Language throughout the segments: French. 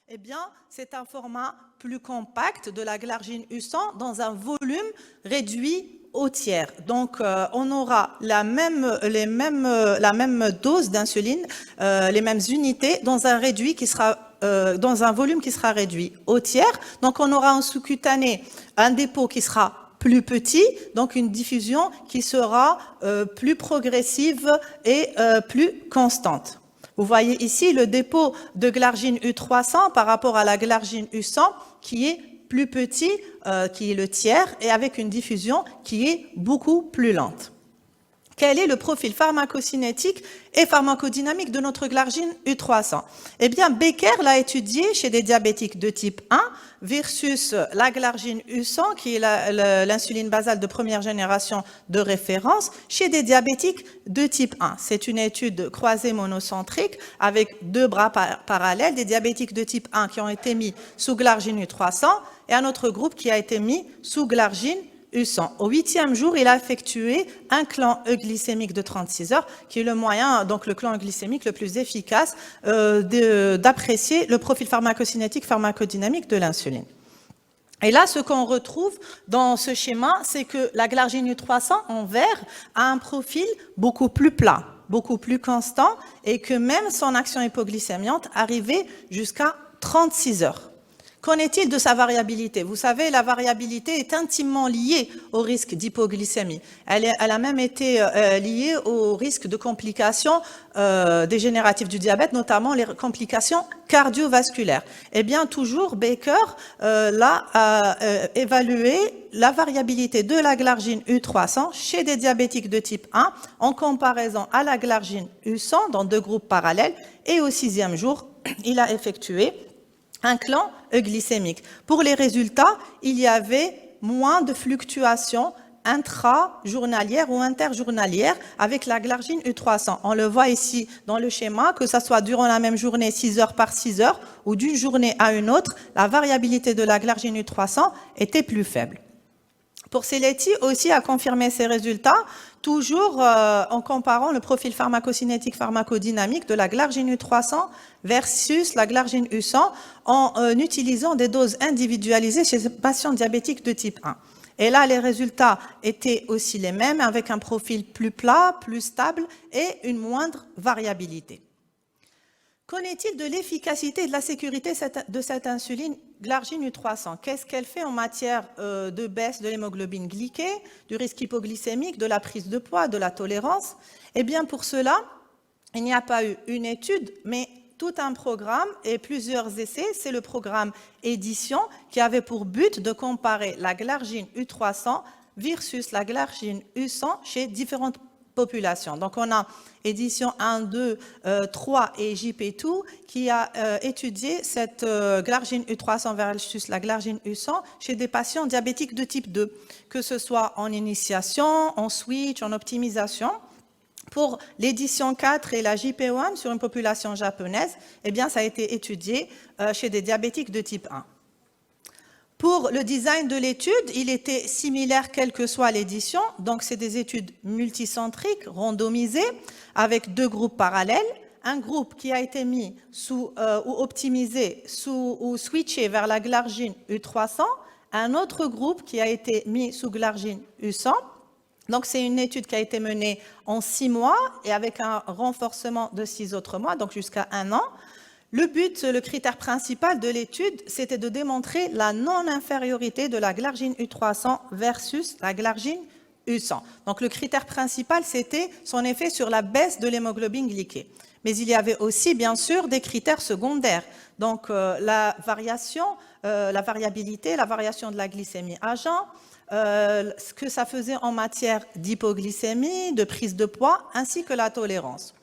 Eh bien, c'est un format plus compact de la glargine U100 dans un volume réduit au tiers. Donc, on aura la même dose d'insuline, les mêmes unités dans un réduit qui sera dans un volume qui sera réduit au tiers. Donc, on aura en sous-cutané un dépôt qui sera plus petit, donc une diffusion qui sera plus progressive et plus constante. Vous voyez ici le dépôt de glargine U300 par rapport à la glargine U100 qui est plus petit, qui est le tiers, et avec une diffusion qui est beaucoup plus lente. Quel est le profil pharmacocinétique et pharmacodynamique de notre glargine U300? Eh bien, Becker l'a étudié chez des diabétiques de type 1 versus la glargine U100, qui est l'insuline basale de première génération de référence, chez des diabétiques de type 1. C'est une étude croisée monocentrique avec deux bras parallèles, des diabétiques de type 1 qui ont été mis sous glargine U300 et un autre groupe qui a été mis sous glargine U100. Au 8e jour, il a effectué un clan euglycémique de 36 heures, qui est le moyen, donc le clan euglycémique le plus efficace d'apprécier le profil pharmacocinétique, pharmacodynamique de l'insuline. Et là, ce qu'on retrouve dans ce schéma, c'est que la glargine U300 en vert a un profil beaucoup plus plat, beaucoup plus constant, et que même son action hypoglycémiante arrivait jusqu'à 36 heures. Qu'en est-il de sa variabilité? Vous savez, la variabilité est intimement liée au risque d'hypoglycémie. Elle a même été liée au risque de complications dégénératives du diabète, notamment les complications cardiovasculaires. Eh bien, toujours, Baker a évalué la variabilité de la glargine U300 chez des diabétiques de type 1 en comparaison à la glargine U100 dans deux groupes parallèles, et au 6e jour, il a effectué un clan euglycémique. Pour les résultats, il y avait moins de fluctuations intra-journalières ou interjournalières avec la glargine U300. On le voit ici dans le schéma, que ce soit durant la même journée, 6 heures par 6 heures, ou d'une journée à une autre, la variabilité de la glargine U300 était plus faible. Porcelletti aussi a confirmé ces résultats, toujours en comparant le profil pharmacocinétique pharmacodynamique de la glargine U300 versus la glargine U100 en utilisant des doses individualisées chez les patients diabétiques de type 1. Et là, les résultats étaient aussi les mêmes, avec un profil plus plat, plus stable et une moindre variabilité. Qu'en est-il de l'efficacité et de la sécurité de cette insuline glargine U300? Qu'est-ce qu'elle fait en matière de baisse de l'hémoglobine glyquée, du risque hypoglycémique, de la prise de poids, de la tolérance? Eh bien, pour cela, il n'y a pas eu une étude, mais tout un programme et plusieurs essais. C'est le programme Édition qui avait pour but de comparer la glargine U300 versus la glargine U100 chez différentes population. Donc, on a édition 1, 2, 3 et JP2 qui a étudié cette glargine U300 versus la glargine U100 chez des patients diabétiques de type 2, que ce soit en initiation, en switch, en optimisation. Pour l'édition 4 et la JP1 sur une population japonaise, eh bien, ça a été étudié chez des diabétiques de type 1. Pour le design de l'étude, il était similaire quelle que soit l'édition. Donc, c'est des études multicentriques, randomisées, avec deux groupes parallèles. Un groupe qui a été mis sous, ou optimisé ou switché vers la glargine U300. Un autre groupe qui a été mis sous glargine U100. Donc, c'est une étude qui a été menée en 6 mois et avec un renforcement de 6 autres mois, donc jusqu'à 1 an. Le but, le critère principal de l'étude, c'était de démontrer la non-infériorité de la glargine U300 versus la glargine U100. Donc, le critère principal, c'était son effet sur la baisse de l'hémoglobine glyquée. Mais il y avait aussi, bien sûr, des critères secondaires. Donc, la variabilité, la variation de la glycémie à jeun, ce que ça faisait en matière d'hypoglycémie, de prise de poids, ainsi que la tolérance.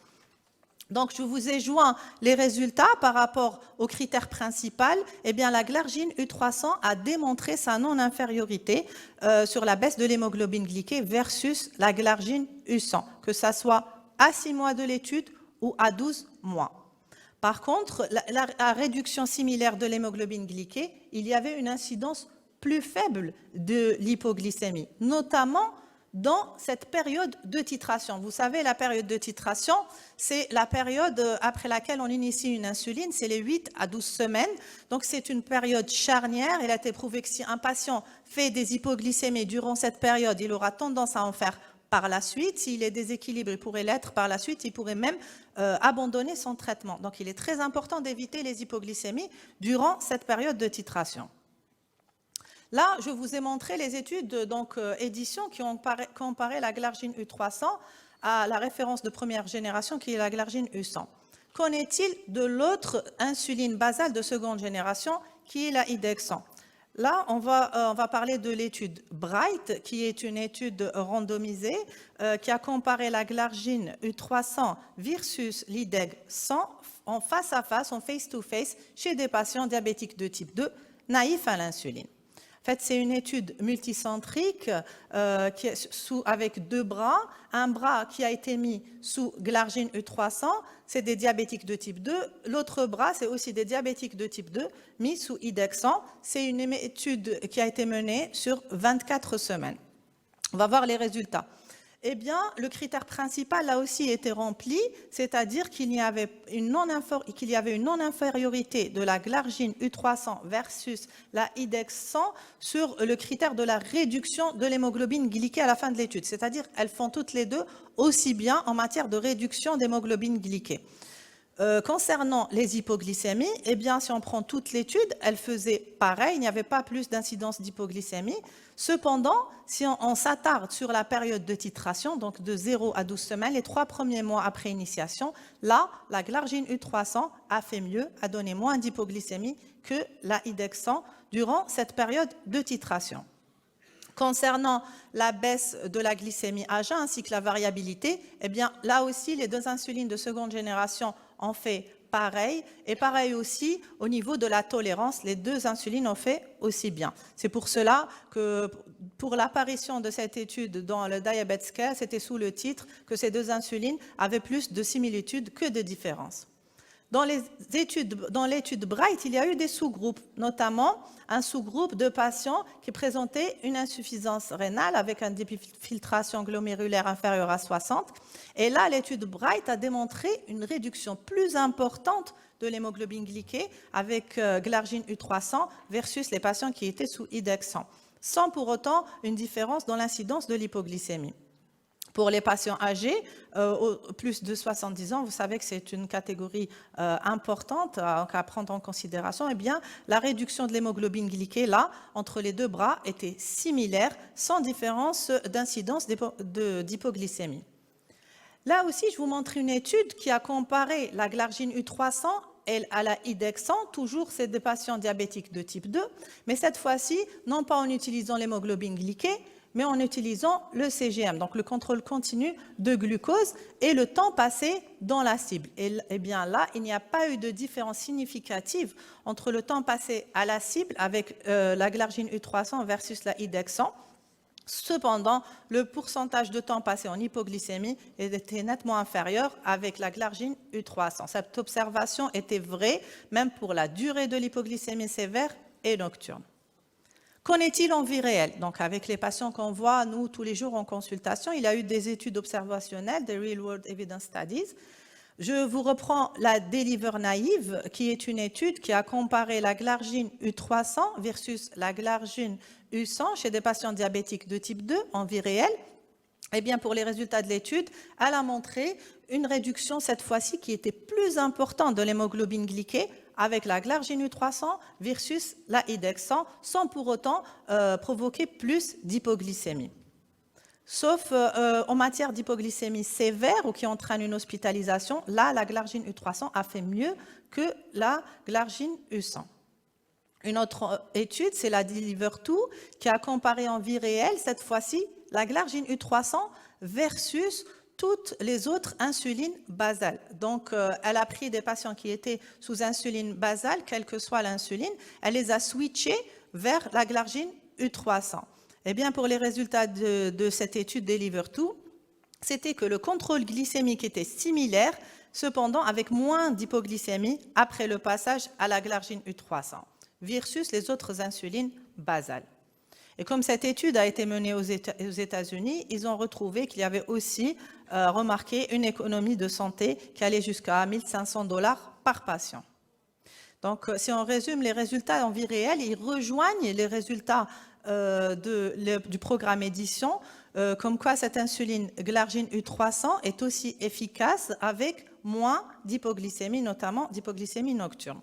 Donc, je vous ai joint les résultats par rapport au critère principal. Eh bien, la glargine U300 a démontré sa non-infériorité sur la baisse de l'hémoglobine glyquée versus la glargine U100, que ça soit à 6 mois de l'étude ou à 12 mois. Par contre, la réduction similaire de l'hémoglobine glyquée, il y avait une incidence plus faible de l'hypoglycémie, notamment dans cette période de titration. Vous savez, la période de titration, c'est la période après laquelle on initie une insuline, c'est les 8 à 12 semaines. Donc, c'est une période charnière. Il a été prouvé que si un patient fait des hypoglycémies durant cette période, il aura tendance à en faire par la suite. S'il est déséquilibré, il pourrait l'être par la suite. Il pourrait même abandonner son traitement. Donc, il est très important d'éviter les hypoglycémies durant cette période de titration. Là, je vous ai montré les études édition qui ont comparé la glargine U300 à la référence de première génération qui est la glargine U100. Qu'en est-il de l'autre insuline basale de seconde génération qui est la IDEX100? Là, on va parler de l'étude BRIGHT, qui est une étude randomisée qui a comparé la glargine U300 versus l'IDEG100 en face à face, en face-to-face, chez des patients diabétiques de type 2 naïfs à l'insuline. En fait, c'est une étude multicentrique avec 2 bras. Un bras qui a été mis sous glargine U300, c'est des diabétiques de type 2. L'autre bras, c'est aussi des diabétiques de type 2 mis sous IDEX100. C'est une étude qui a été menée sur 24 semaines. On va voir les résultats. Eh bien, le critère principal a aussi été rempli, c'est-à-dire qu'il y avait une non-infériorité de la glargine U300 versus la IDEX100 sur le critère de la réduction de l'hémoglobine glyquée à la fin de l'étude. C'est-à-dire qu'elles font toutes les deux aussi bien en matière de réduction d'hémoglobine glyquée. Concernant les hypoglycémies, eh bien, si on prend toute l'étude, elle faisait pareil, il n'y avait pas plus d'incidence d'hypoglycémie. Cependant, si on s'attarde sur la période de titration, donc de 0 à 12 semaines, les 3 premiers mois après initiation, là, la glargine U300 a fait mieux, a donné moins d'hypoglycémie que la IDEX100 durant cette période de titration. Concernant la baisse de la glycémie à jeun ainsi que la variabilité, eh bien, là aussi, les 2 insulines de seconde génération ont fait pareil. Et pareil aussi, au niveau de la tolérance, les 2 insulines ont fait aussi bien. C'est pour cela que pour l'apparition de cette étude dans le Diabetes Care, c'était sous le titre que ces 2 insulines avaient plus de similitudes que de différences. Dans l'étude BRIGHT, il y a eu des sous-groupes, notamment un sous-groupe de patients qui présentaient une insuffisance rénale avec une filtration glomérulaire inférieure à 60. Et là, l'étude BRIGHT a démontré une réduction plus importante de l'hémoglobine glyquée avec glargine U300 versus les patients qui étaient sous IDEX100, sans pour autant une différence dans l'incidence de l'hypoglycémie. Pour les patients âgés, plus de 70 ans, vous savez que c'est une catégorie importante à prendre en considération. Eh bien, la réduction de l'hémoglobine glyquée, là, entre les 2 bras, était similaire, sans différence d'incidence d'hypoglycémie. Là aussi, je vous montre une étude qui a comparé la glargine U300 à la IDEX100, toujours c'est des patients diabétiques de type 2, mais cette fois-ci, non pas en utilisant l'hémoglobine glyquée, mais en utilisant le CGM, donc le contrôle continu de glucose et le temps passé dans la cible. Et bien là, il n'y a pas eu de différence significative entre le temps passé à la cible avec la glargine U300 versus la IDEX100. Cependant, le pourcentage de temps passé en hypoglycémie était nettement inférieur avec la glargine U300. Cette observation était vraie même pour la durée de l'hypoglycémie sévère et nocturne. Qu'en est-il en vie réelle? Donc, avec les patients qu'on voit, nous, tous les jours en consultation, il y a eu des études observationnelles, des Real World Evidence Studies. Je vous reprends la DELIVER naïve, qui est une étude qui a comparé la glargine U300 versus la glargine U100 chez des patients diabétiques de type 2 en vie réelle. Eh bien, pour les résultats de l'étude, elle a montré une réduction, cette fois-ci, qui était plus importante de l'hémoglobine glyquée avec la glargine U300 versus la IDEX100, sans pour autant provoquer plus d'hypoglycémie. Sauf en matière d'hypoglycémie sévère ou qui entraîne une hospitalisation, là, la glargine U300 a fait mieux que la glargine U100. Une autre étude, c'est la DELIVER2, qui a comparé en vie réelle, cette fois-ci, la glargine U300 versus toutes les autres insulines basales. Donc, elle a pris des patients qui étaient sous insuline basale, quelle que soit l'insuline, elle les a switchés vers la glargine U300. Eh bien, pour les résultats de cette étude DELIVER2, c'était que le contrôle glycémique était similaire, cependant avec moins d'hypoglycémie après le passage à la glargine U300 versus les autres insulines basales. Et comme cette étude a été menée aux États-Unis, ils ont retrouvé qu'il y avait aussi remarqué une économie de santé qui allait jusqu'à 1 500 $ par patient. Donc, si on résume les résultats en vie réelle, ils rejoignent les résultats du programme Édition, comme quoi cette insuline Glargine U300 est aussi efficace avec moins d'hypoglycémie, notamment d'hypoglycémie nocturne.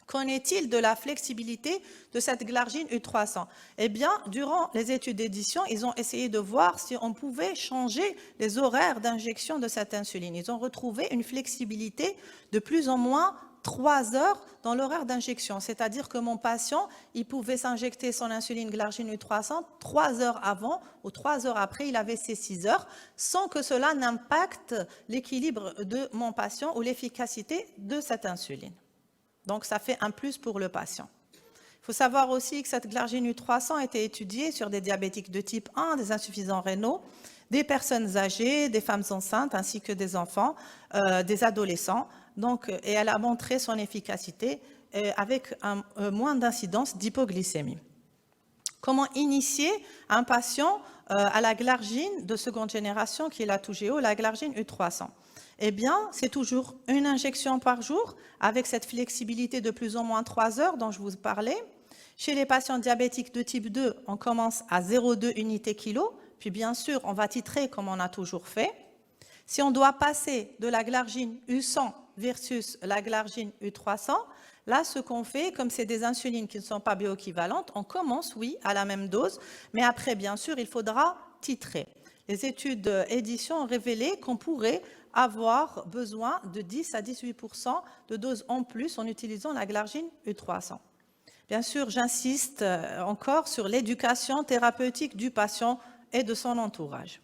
Qu'en est-il de la flexibilité de cette Glargine U300? Eh bien, durant les études d'édition, ils ont essayé de voir si on pouvait changer les horaires d'injection de cette insuline. Ils ont retrouvé une flexibilité de plus ou moins 3 heures dans l'horaire d'injection. C'est-à-dire que mon patient, il pouvait s'injecter son insuline Glargine U300 3 heures avant ou 3 heures après, il avait ses 6 heures, sans que cela n'impacte l'équilibre de mon patient ou l'efficacité de cette insuline. Donc, ça fait un plus pour le patient. Il faut savoir aussi que cette Glargine U300 a été étudiée sur des diabétiques de type 1, des insuffisants rénaux, des personnes âgées, des femmes enceintes, ainsi que des enfants, des adolescents. Donc, et elle a montré son efficacité avec moins d'incidence d'hypoglycémie. Comment initier un patient à la Glargine de seconde génération, qui est la Toujeo, la Glargine U300? Eh bien, c'est toujours une injection par jour, avec cette flexibilité de plus ou moins 3 heures dont je vous parlais. Chez les patients diabétiques de type 2, on commence à 0,2 unités kilo, puis bien sûr, on va titrer comme on a toujours fait. Si on doit passer de la Glargine U100 versus la Glargine U300, là, ce qu'on fait, comme c'est des insulines qui ne sont pas bioéquivalentes, on commence, oui, à la même dose, mais après, bien sûr, il faudra titrer. Les études édition ont révélé qu'on pourrait avoir besoin de 10 à 18% de doses en plus en utilisant la Glargine U300. Bien sûr, j'insiste encore sur l'éducation thérapeutique du patient et de son entourage.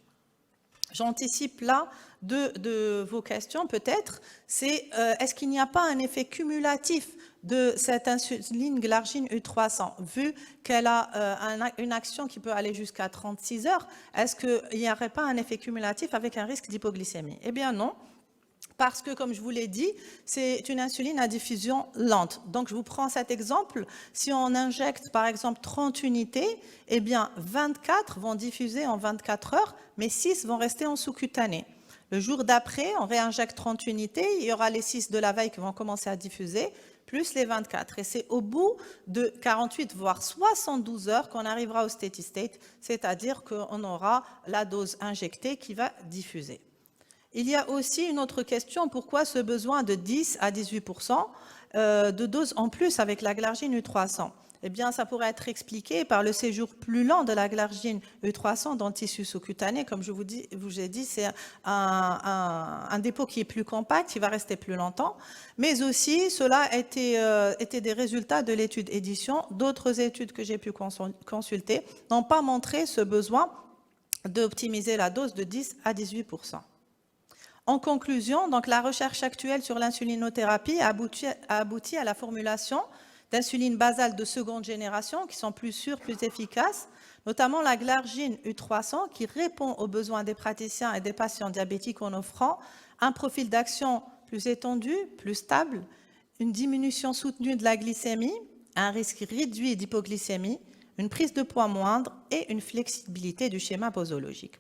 J'anticipe là de vos questions peut-être, c'est est-ce qu'il n'y a pas un effet cumulatif de cette insuline Glargine U300, vu qu'elle a une action qui peut aller jusqu'à 36 heures, est-ce qu'il n'y aurait pas un effet cumulatif avec un risque d'hypoglycémie? Eh bien non, parce que, comme je vous l'ai dit, c'est une insuline à diffusion lente. Donc, je vous prends cet exemple. Si on injecte, par exemple, 30 unités, eh bien, 24 vont diffuser en 24 heures, mais 6 vont rester en sous-cutané. Le jour d'après, on réinjecte 30 unités, il y aura les 6 de la veille qui vont commencer à diffuser, plus les 24. Et c'est au bout de 48, voire 72 heures qu'on arrivera au steady state, c'est-à-dire qu'on aura la dose injectée qui va diffuser. Il y a aussi une autre question, pourquoi ce besoin de 10 à 18% de doses en plus avec la Glargine U300? Eh bien, ça pourrait être expliqué par le séjour plus lent de la Glargine U300 dans le tissu sous-cutané. Comme je vous ai dit, c'est un dépôt qui est plus compact, qui va rester plus longtemps. Mais aussi, cela était des résultats de l'étude édition. D'autres études que j'ai pu consulter n'ont pas montré ce besoin d'optimiser la dose de 10 à 18%. En conclusion, donc, la recherche actuelle sur l'insulinothérapie a abouti à la formulation d'insuline basale de seconde génération qui sont plus sûres, plus efficaces, notamment la Glargine U300 qui répond aux besoins des praticiens et des patients diabétiques en offrant un profil d'action plus étendu, plus stable, une diminution soutenue de la glycémie, un risque réduit d'hypoglycémie, une prise de poids moindre et une flexibilité du schéma posologique.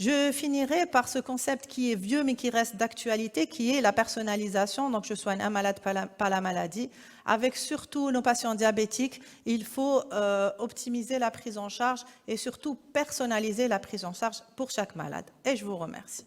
Je finirai par ce concept qui est vieux mais qui reste d'actualité, qui est la personnalisation. Donc, je soigne un malade par la maladie. Avec surtout nos patients diabétiques, il faut optimiser la prise en charge et surtout personnaliser la prise en charge pour chaque malade. Et je vous remercie.